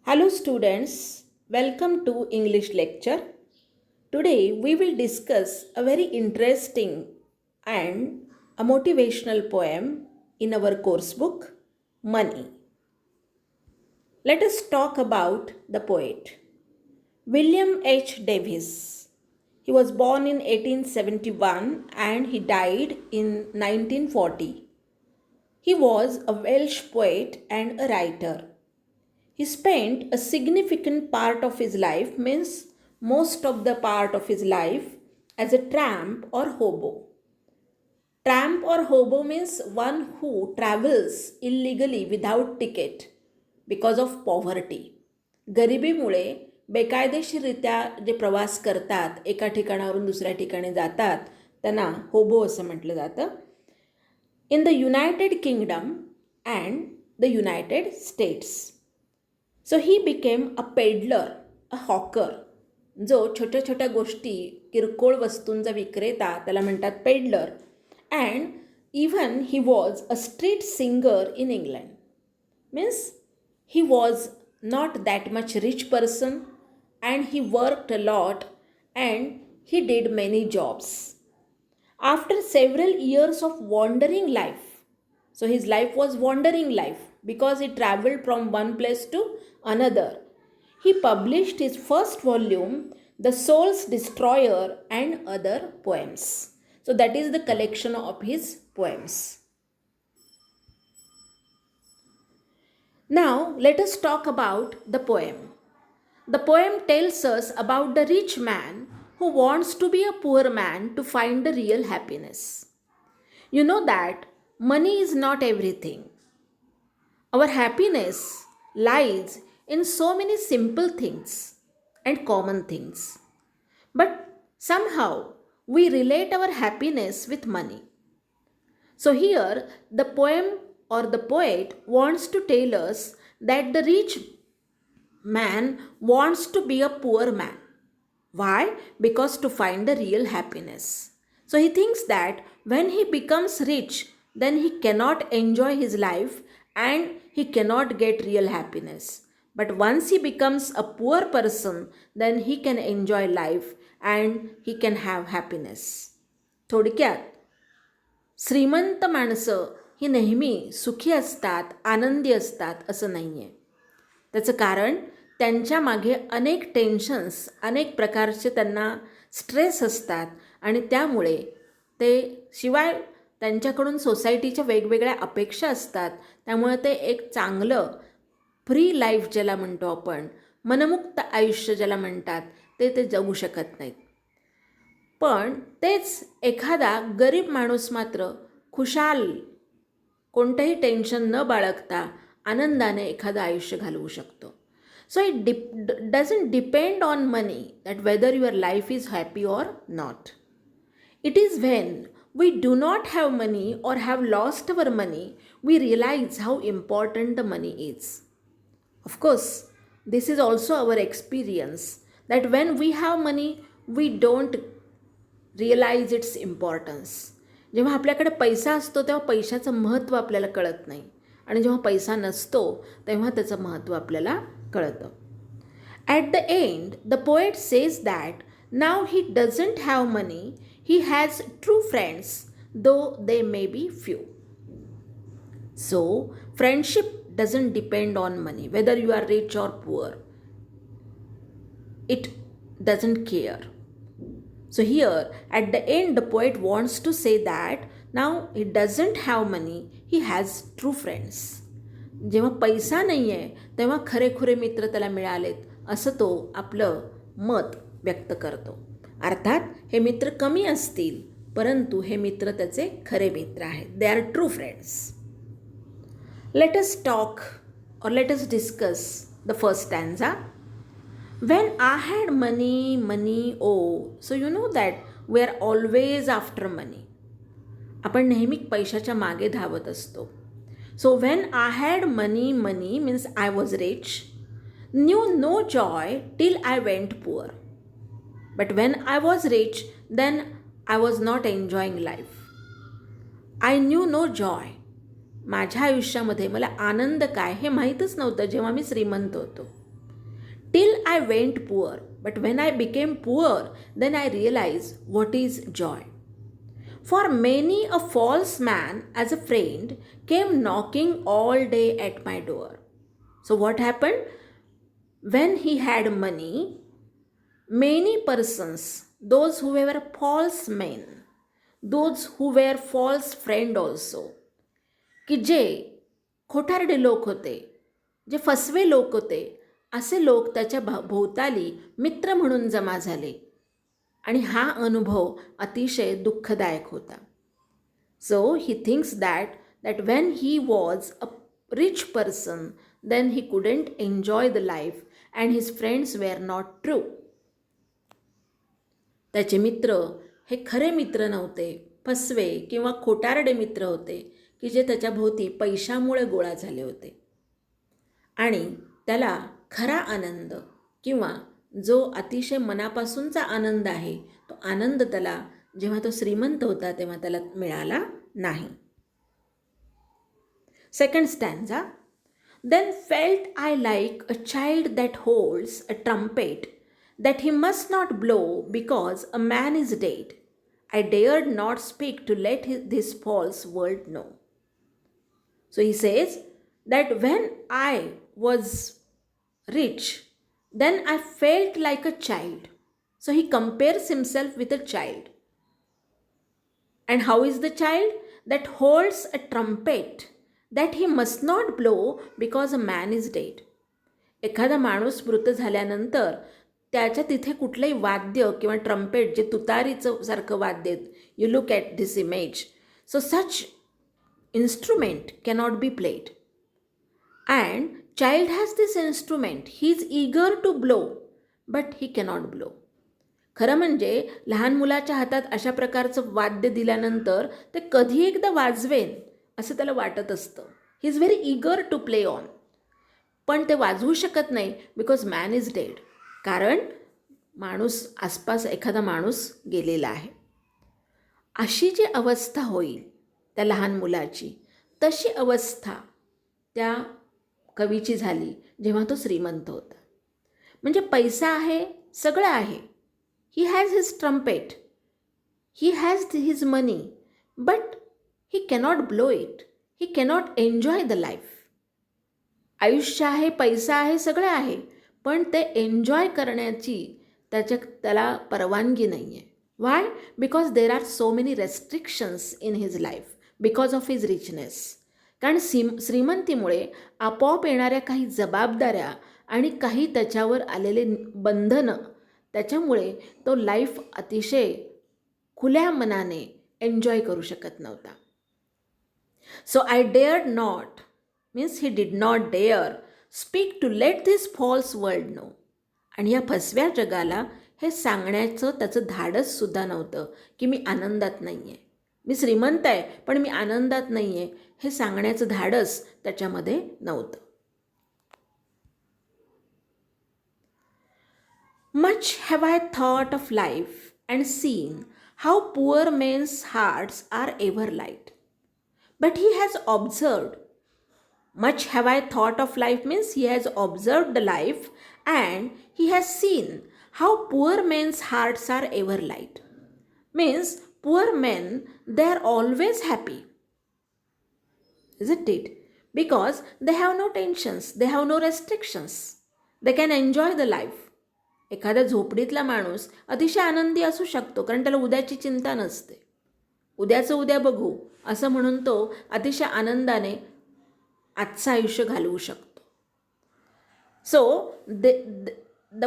Hello students, welcome to English lecture. Today we will discuss a very interesting and a motivational poem in our course book, Money. Let us talk about the poet. William H. Davis. He was born in 1871 and he died in 1940. He was a Welsh poet and a writer. He spent a significant part of his life, means most of the part of his life, as a tramp or hobo. Tramp or hobo means one who travels illegally without ticket because of poverty. गरिबीमुळे बेकायदेशीररित्या जे प्रवास करतात, एका ठिकाणावरून दुसऱ्या ठिकाणी जातात, त्यांना होबो असं म्हटलं जातं. In the United kingdom and the United states. So he became a peddler, a hawker. जो छोट्या छोट्या गोष्टी, किरकोळ वस्तूंचा विक्रेता, त्याला म्हणतात peddler. And even he was a street singer in England. Means he was not that much rich person and he worked a lot and he did many jobs. After several years of wandering life, so his life was wandering life because he traveled from one place to another, he published his first volume, The Soul's Destroyer and Other Poems. So that is the collection of his poems. Now let us talk about the poem. The poem tells us about the rich man who wants to be a poor man to find the real happiness. You know that money is not everything. Our happiness lies in so many simple things and common things. But somehow we relate our happiness with money. So here the poem or the poet wants to tell us that the rich man wants to be a poor man. Why? Because to find the real happiness. So he thinks that when he becomes rich, then he cannot enjoy his life and he cannot get real happiness. But once he becomes a poor person, then he can enjoy life and he can have happiness. थोडक्यात श्रीमंत माणसं ही नेहमी सुखी असतात, आनंदी असतात असं नाही आहे. त्याचं कारण त्यांच्या मागे अनेक टेन्शन्स, अनेक प्रकारचे त्यांना स्ट्रेस असतात आणि त्यामुळे ते, शिवाय त्यांच्याकडून सोसायटीच्या वेगवेगळ्या अपेक्षा असतात, त्यामुळे ते एक चांगलं फ्री लाईफ ज्याला म्हणतो आपण, मनमुक्त आयुष्य ज्याला म्हणतात, ते जगू शकत नाहीत. पण तेच एखादा गरीब माणूस मात्र खुशाल, कोणतंही टेन्शन न बाळगता आनंदाने एखादं आयुष्य घालवू शकतो. So it doesn't depend on money that whether your life is happy or not. It is when we do not have money or have lost our money, we realize how important the money is. Of course, this is also our experience that when we have money, we don't realize its importance. जेव्हा आपल्याकडे पैसा असतो तेव्हा पैशाचं महत्त्व आपल्याला कळत नाही आणि जेव्हा पैसा नसतो तेव्हा त्याचं महत्त्व आपल्याला कळतं. At the end, the poet says that now he doesn't have money, he has true friends, though they may be few. So, friendship doesn't depend on money, whether you are rich or poor. It doesn't care. So here, at the end, the poet wants to say that now he doesn't have money, he has true friends. जेव्हा पैसा नाही आहे तेव्हा खरेखुरे मित्र त्याला मिळालेत असं तो आपलं मत व्यक्त करतो. अर्थात हे मित्र कमी असतील, परंतु हे मित्र त्याचे खरे मित्र आहेत. They are true friends. Let us talk or let us discuss the first stanza. When I had money, oh. So you know that we are always after money. आपण नेहमी पैशाच्या मागे धावत असतो. So when I had money means I was rich, knew no joy till I went poor. But when I was rich, then I was not enjoying life. I knew no joy. माझ्या आयुष्यामध्ये मला आनंद काय हे माहीतच नव्हतं जेव्हा मी श्रीमंत होतो. till I went poor. But when I became poor, then I realized what is joy. For many a false man as a friend came knocking all day at my door. So what happened? When he had money, many persons, those who were false men, those who were false friend also, की जे खोटारडे लोक होते, जे फसवे लोक होते, असे लोक त्याच्या भोवताली मित्र म्हणून जमा झाले आणि हा अनुभव अतिशय दुःखदायक होता. So he thinks that when he was a rich person then he couldn't enjoy the life and his friends were not true. त्याचे मित्र हे खरे मित्र नव्हते, फसवे किंवा खोटारडे मित्र होते की जे त्याच्या भोवती पैशामुळे गोळा झाले होते आणि त्याला खरा आनंद किंवा जो अतिशय मनापासूनचा आनंद आहे तो आनंद त्याला जेव्हा तो श्रीमंत होता तेव्हा त्याला मिळाला नाही. Second stanza. Then felt I like a child that holds a trumpet that he must not blow because a man is dead. I dared not speak to let this false world know. So he says that when I was rich, then I felt like a child. So he compares himself with a child. And how is the child? That holds a trumpet that he must not blow because a man is dead. एखादा माणूस मृत झाल्यानंतर त्याच्या तिथे कुठलंही वाद्य किंवा trumpet जे तुतारीचं सारखं वाद्य, you look at this image. So such instrument cannot be played and child has this instrument. He is eager to blow but he cannot blow. खरं म्हणजे लहान मुलाच्या हातात अशा प्रकारचं वाद्य दिल्यानंतर ते कधी एकदा वाजवेन असं त्याला वाटत असतं. He is very eager to play on. पण ते वाजवू शकत नाही बिकॉज मॅन इज डेड. कारण माणूस आसपास एखादा माणूस गेलेला आहे. अशी जी अवस्था होईल त्या लहान मुलाची, तशी अवस्था त्या कवीची झाली जेव्हा तो श्रीमंत होता. म्हणजे पैसा आहे, सगळं आहे. He has his trumpet, he has his money, but he cannot blow it, he cannot enjoy the life. आयुष्य आहे, पैसा आहे, सगळं आहे, पण ते एन्जॉय करण्याची त्याला परवानगी नाही आहे. Why? Because there are so many restrictions in his life because of his richness. कारण श्रीमंतीमुळे आपोआप येणाऱ्या काही जबाबदाऱ्या आणि काही त्याच्यावर आलेले बंधनं, त्याच्यामुळे तो लाईफ अतिशय खुल्या मनाने एन्जॉय करू शकत नव्हता. So I dared not means he did not dare speak to let this false world no. आणि या फसव्या जगाला हे सांगण्याचं त्याचं धाडससुद्धा नव्हतं की मी आनंदात नाही आहे, मी श्रीमंत आहे पण मी आनंदात नाही आहे, हे सांगण्याचं धाडस त्याच्यामध्ये नव्हतं. Much have I thought of life and seen how poor men's hearts are ever light. But he has observed. Much have I thought of life means he has observed the life and he has seen how poor men's hearts are ever light. Means poor men, they are always happy. Isn't it? Because they have no tensions, they have no restrictions. They can enjoy the life. एखादा झोपडीतला माणूस अतिशय आनंदी असू शकतो कारण त्याला उद्याची चिंता नसते. उद्याचं उद्या बघू असं म्हणून तो अतिशय आनंदाने आजचं आयुष्य घालवू शकतो. So the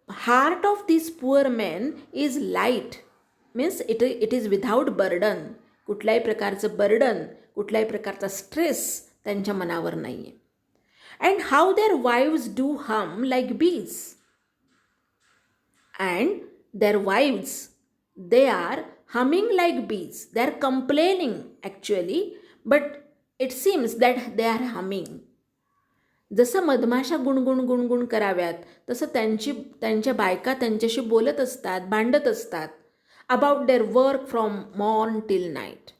heart of this poor man is light means it is without burden. कुठल्याही प्रकारचं बर्डन, कुठल्याही प्रकारचा स्ट्रेस त्यांच्या मनावर नाही आहे. And how their wives do hum like bees. And their wives they are humming like bees. They are complaining actually but it seems that they are humming. जसं मधमाशा गुणगुण गुणगुण कराव्यात तसं त्यांच्या बायका त्यांच्याशी बोलत असतात, भांडत असतात about their work from morn till night.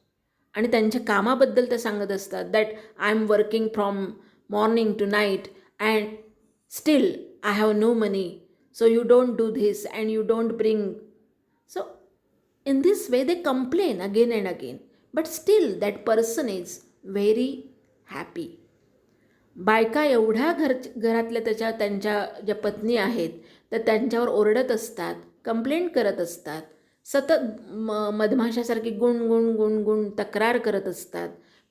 आणि त्यांच्या कामाबद्दल ते सांगत असतात that I am working from morning to night and still I have no money, so you don't do this and you don't bring. So, in this way, they complain again and again. But still, that person is very happy. बायका एवढ्या घरातल्या त्यांच्या ज्या पत्नी आहेत तर त्यांच्यावर ओरडत असतात, कंप्लेंट करत असतात, सतत मधमाशासारखी गुण तक्रार करत असतात.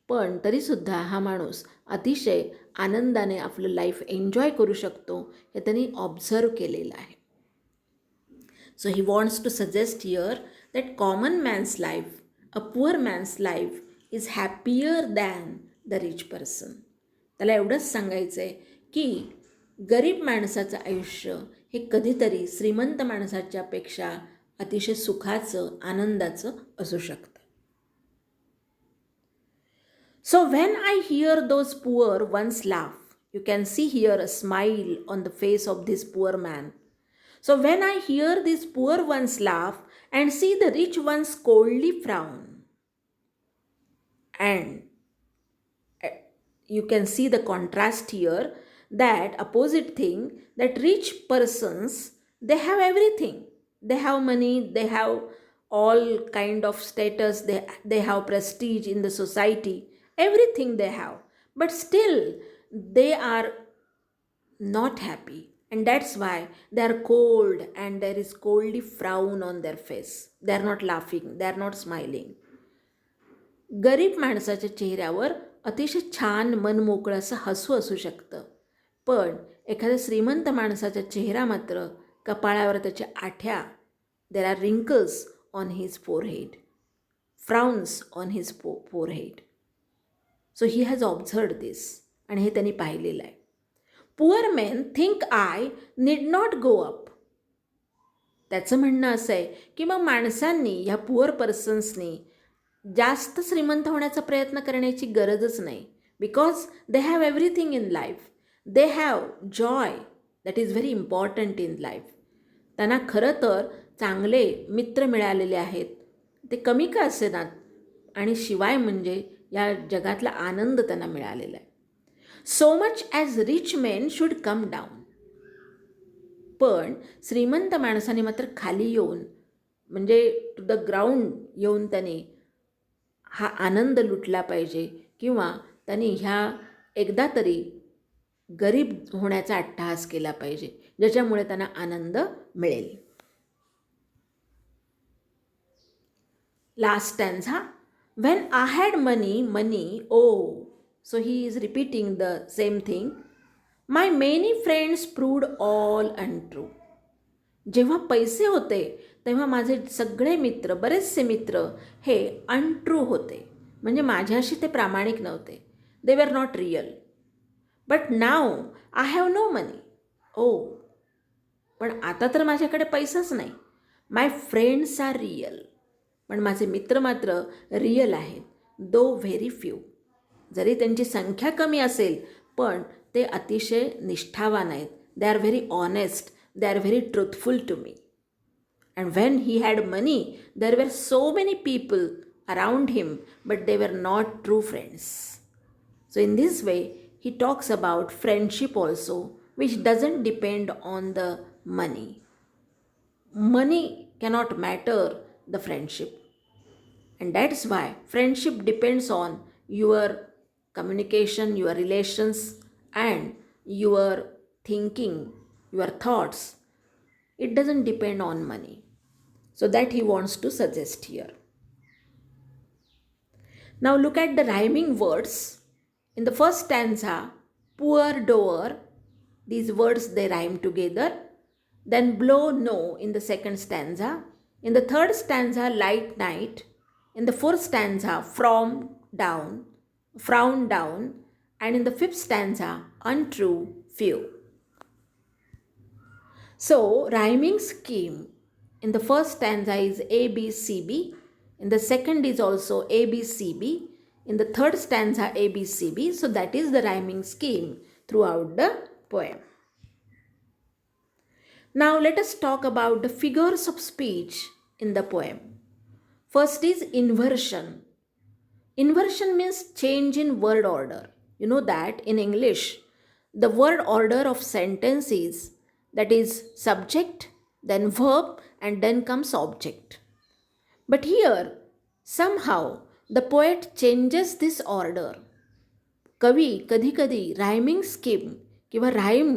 पण तरीसुद्धा हा माणूस अतिशय आनंदाने आपलं लाईफ एन्जॉय करू शकतो हे त्यांनी ऑब्झर्व केलेलं आहे. So he wants to suggest here that common man's life, a poor man's life is happier than the rich person. त्याला एवढंच सांगायचं आहे की गरीब माणसाचं आयुष्य हे कधीतरी श्रीमंत माणसाच्यापेक्षा अतिशय सुखाचं, आनंदाचं असू शकतं. So when I hear those poor ones laugh, you can see here a smile on the face of this poor man. So when I hear these poor ones laugh and see the rich ones coldly frown, and you can see the contrast here, that opposite thing, that rich persons, they have everything. They have money, they have all kind of status, they have prestige in the society, everything they have, but still they are not happy, and that's why they are cold and there is coldly frown on their face. They are not laughing, they are not smiling. गरीब माणसाच्या चेहऱ्यावर अतिशय छान मनमोकळं असं हसू असू शकतं, पण एखाद्या श्रीमंत माणसाचा चेहरा मात्र कपाळावर त्याच्या आठ्या, there are wrinkles on his forehead, frowns on his forehead. So he has observed this, आणि हे त्यांनी पाहिलेलं आहे. Poor men think I need not go up. त्याचं म्हणणं असं आहे की मग माणसांनी, ह्या पुअर पर्सन्सनी जास्त श्रीमंत होण्याचा प्रयत्न करण्याची गरजच नाही, because they have everything in life. They have Joy, that is very important in life. त्यांना खरं तर चांगले मित्र मिळालेले आहेत, ते कमी का असेनात, आणि शिवाय म्हणजे या जगातला आनंद त्यांना मिळालेला आहे. So much as rich main should come down. पण श्रीमंत माणसाने मात्र खाली येऊन, म्हणजे टू द ग्राउंड येऊन त्याने हा आनंद लुटला पाहिजे, किंवा त्यांनी ह्या एकदा तरी गरीब होण्याचा अट्टहास केला पाहिजे, ज्याच्यामुळे त्यांना आनंद मिळेल. Last स्टॅन्झा. When I had money, oh, so he is repeating the same thing. My many friends proved all untrue. जेव्हा पैसे होते तेव्हा माझे सगळे मित्र, बरेचसे मित्र हे अनट्रू होते, म्हणजे माझ्याशी ते प्रामाणिक नव्हते. They were not real. But now I have no money. Oh, पण आता तर माझ्याकडे पैसाच नाही. My friends are real. पण माझे मित्र मात्र रियल आहेत, दो व्हेरी फ्यू. जरी त्यांची संख्या कमी असेल, पण ते अतिशय निष्ठावान आहेत. They are very honest, they are very truthful to me. And when he had money, there were so many people around him, but they were not true friends. So in this way he talks about friendship also, which doesn't depend on the money. Money cannot matter the friendship, and that's why friendship depends on your communication, your relations, and your thinking, your thoughts. It doesn't depend on money. So that he wants to suggest here. Now look at the rhyming words. In the first stanza, poor doer, these words they rhyme together. Then blow no in the second stanza. In the third stanza, light night. In the fourth stanza, frown down. And in the fifth stanza, untrue few. So, rhyming scheme in the first stanza is A, B, C, B. In the second is also A, B, C, B. In the third stanza, A, B, C, B. So, that is the rhyming scheme throughout the poem. Now let us talk about the figures of speech in the poem. First is inversion. Inversion means change in word order. You know that in English, the word order of sentence is that is subject, then verb, and then comes object. But here, somehow, the poet changes this order. कवी कधी कधी rhyming scheme किंवा rhyme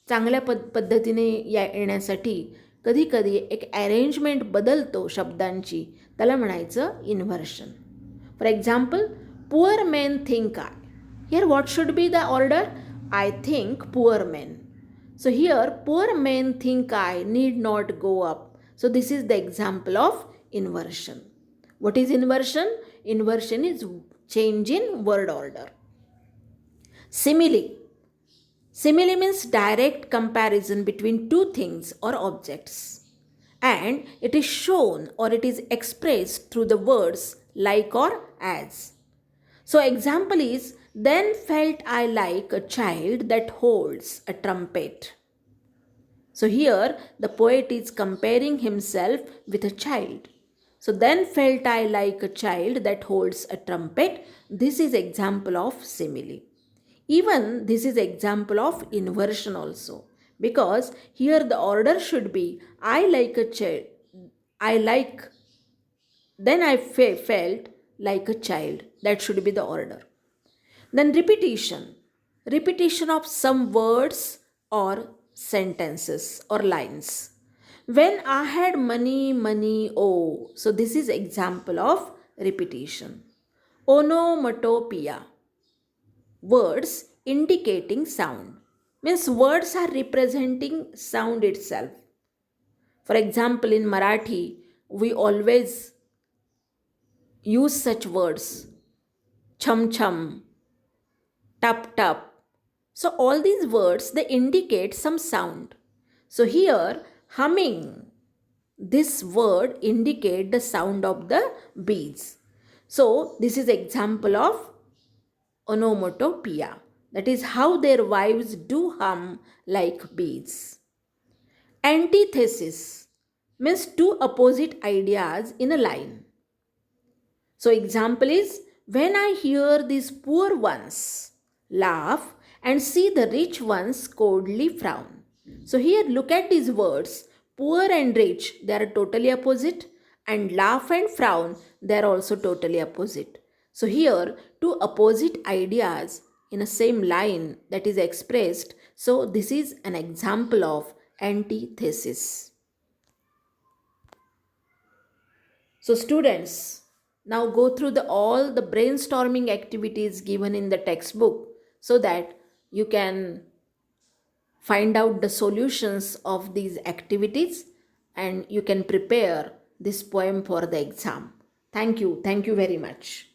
चांगल्या पद्धतीने येण्यासाठी कधी कधी एक अरेंजमेंट बदलतो शब्दांची, त्याला म्हणायचं inversion. For example, poor men think I. Here what should be the order? I think poor main. So here, poor men think I need not go up. So this is the example of inversion. What is inversion? Inversion is change in word order. Simile. Simile means direct comparison between two things or objects. And it is shown or it is expressed through the words like or as. So example is, then felt I like a child that holds a trumpet. So here the poet is comparing himself with a child. So then felt I like a child that holds a trumpet. This is example of simile. Even this is example of inversion also, because here the order should be I like a child, I like, then I felt like a child. That should be the order. Then repetition. Repetition of some words or sentences or lines. When I had money, money, oh. So this is example of repetition. Onomatopoeia. Words indicating sound. Means words are representing sound itself. For example, in Marathi, we always use such words. Chum chum, tup tup. So all these words, they indicate some sound. So here, humming, this word indicate the sound of the bees. So this is example of onomatopoeia. That is how their wives do hum like bees. Antithesis means two opposite ideas in a line. So example is, when I hear these poor ones laugh and see the rich ones coldly frown. So here look at these words. Poor and rich, they are totally opposite, and laugh and frown, they are also totally opposite. So here two opposite ideas in a same line that is expressed. So this is an example of antithesis. So students, now go through all the brainstorming activities given in the textbook so that you can find out the solutions of these activities and you can prepare this poem for the exam. Thank you. Thank you very much.